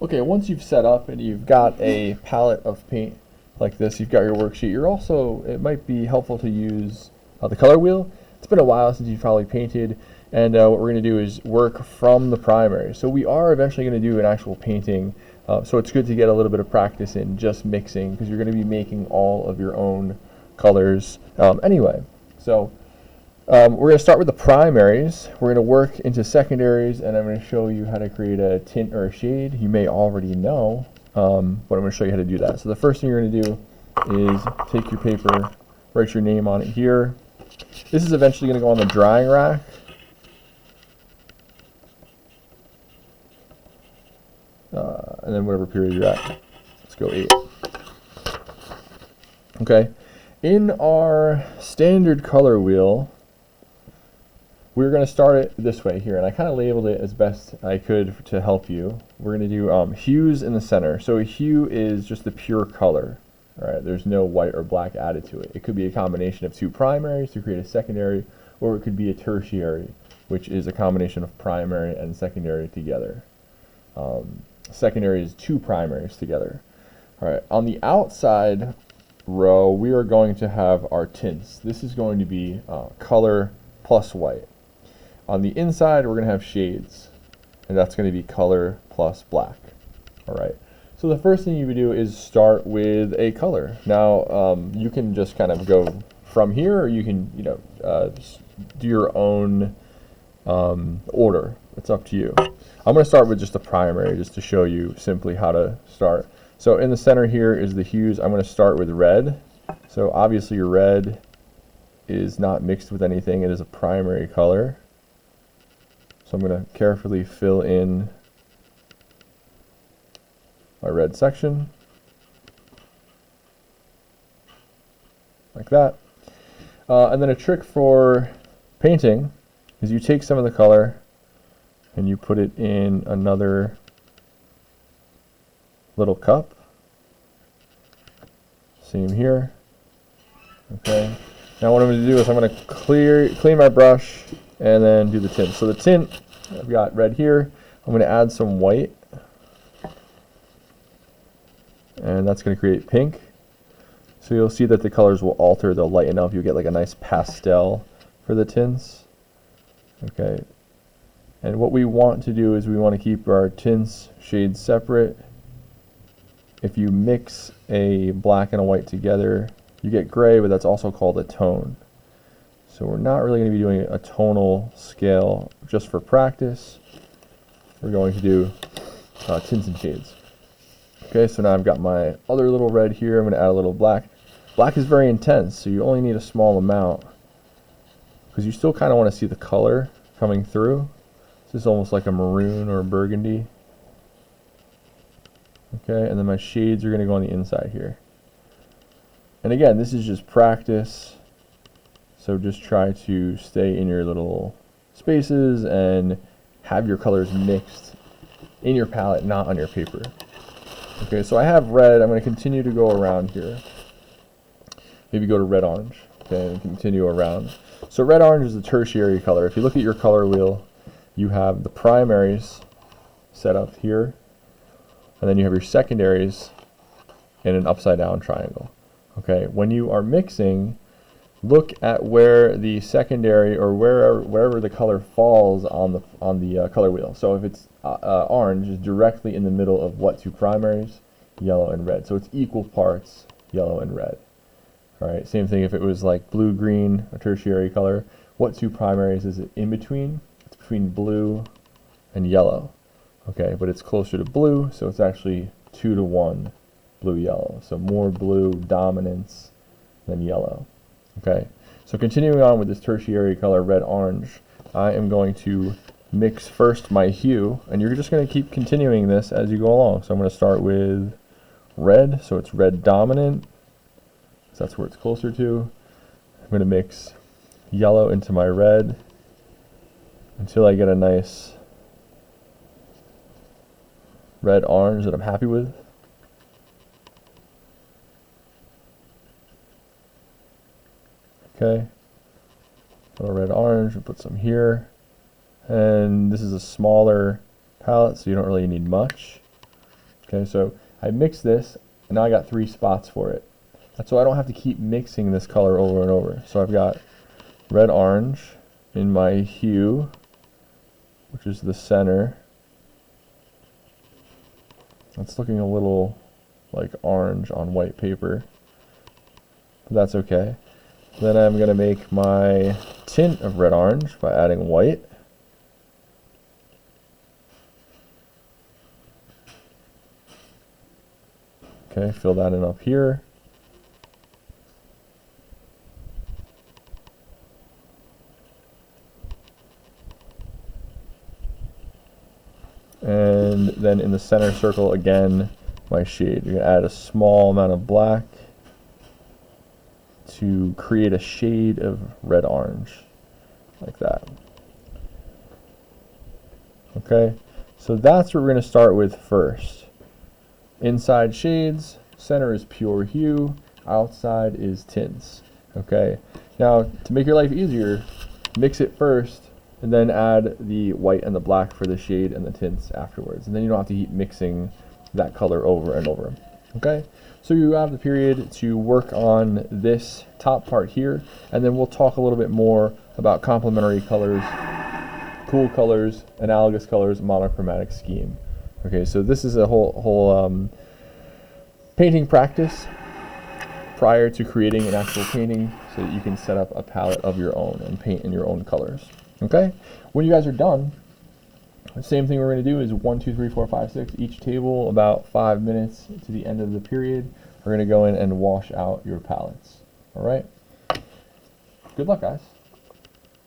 Okay, once you've set up and you've got a palette of paint like this, you've got your worksheet, it might be helpful to use the color wheel. It's been a while since you've probably painted, and what we're going to do is work from the primary. So we are eventually going to do an actual painting, so it's good to get a little bit of practice in just mixing, because you're going to be making all of your own colors anyway. So we're going to start with the primaries. We're going to work into secondaries, and I'm going to show you how to create a tint or a shade. You may already know, but I'm going to show you how to do that. So the first thing you're going to do is take your paper, write your name on it here. This is eventually going to go on the drying rack. And then whatever period you're at. Let's go 8. Okay. In our standard color wheel, we're going to start it this way here, and I kind of labeled it as best I could to help you. We're going to do hues in the center. So a hue is just the pure color. All right, there's no white or black added to it. It could be a combination of two primaries to create a secondary, or it could be a tertiary, which is a combination of primary and secondary together. Secondary is two primaries together. All right, on the outside row, we are going to have our tints. This is going to be color plus white. On the inside, we're going to have shades, and that's going to be color plus black. All right. So the first thing you would do is start with a color. Now, you can just kind of go from here, or you can, do your own order. It's up to you. I'm going to start with just a primary, just to show you simply how to start. So in the center here is the hues. I'm going to start with red. So obviously your red is not mixed with anything. It is a primary color. So I'm going to carefully fill in my red section, like that. And then a trick for painting is you take some of the color and you put it in another little cup. Same here. Okay. Now what I'm going to do is I'm going to clean my brush and then do the tint. So the tint, I've got red here. I'm going to add some white, and that's going to create pink. So you'll see that the colors will alter, they'll lighten up. You'll get like a nice pastel for the tints. Okay. And what we want to do is we want to keep our tints shades separate. If you mix a black and a white together, you get gray, but that's also called a tone. So we're not really going to be doing a tonal scale just for practice. We're going to do tints and shades. Okay, so now I've got my other little red here. I'm going to add a little black. Black is very intense, so you only need a small amount, because you still kind of want to see the color coming through. This is almost like a maroon or a burgundy. Okay, and then my shades are going to go on the inside here. And again, this is just practice. So just try to stay in your little spaces and have your colors mixed in your palette, not on your paper. Okay, so I have red. I'm going to continue to go around here. Maybe go to red-orange, okay, and continue around. So red-orange is a tertiary color. If you look at your color wheel, you have the primaries set up here, and then you have your secondaries in an upside-down triangle. Okay, when you are mixing, look at where the secondary, or wherever the color falls on the color wheel. So if it's orange, is directly in the middle of what two primaries? Yellow and red. So it's equal parts yellow and red. All right. Same thing if it was like blue green, a tertiary color. What two primaries is it in between? It's between blue and yellow. Okay, but it's closer to blue, so it's actually 2 to 1 blue yellow. So more blue dominance than yellow. Okay, so continuing on with this tertiary color, red-orange, I am going to mix first my hue, and you're just going to keep continuing this as you go along. So I'm going to start with red, so it's red dominant, so that's where it's closer to. I'm going to mix yellow into my red until I get a nice red-orange that I'm happy with. Okay, little red-orange, we'll put some here. And this is a smaller palette, so you don't really need much. Okay, so I mix this, and now I got 3 spots for it. That's why I don't have to keep mixing this color over and over. So I've got red orange in my hue, which is the center. It's looking a little like orange on white paper, but that's okay. Then I'm going to make my tint of red orange by adding white. Okay, fill that in up here. And then in the center circle again, my shade. You're going to add a small amount of black to create a shade of red orange, like that. Okay, so that's what we're going to start with first. Inside shades, center is pure hue, outside is tints. Okay, now to make your life easier, mix it first and then add the white and the black for the shade and the tints afterwards, and then you don't have to keep mixing that color over and over. Okay, so you have the period to work on this top part here, and then we'll talk a little bit more about complementary colors, cool colors, analogous colors, monochromatic scheme. Okay, so this is a whole painting practice prior to creating an actual painting, so that you can set up a palette of your own and paint in your own colors. Okay, when you guys are done, the same thing we're going to do is 1, 2, 3, 4, 5, 6, each table about 5 minutes to the end of the period. We're going to go in and wash out your palettes. All right, good luck, guys.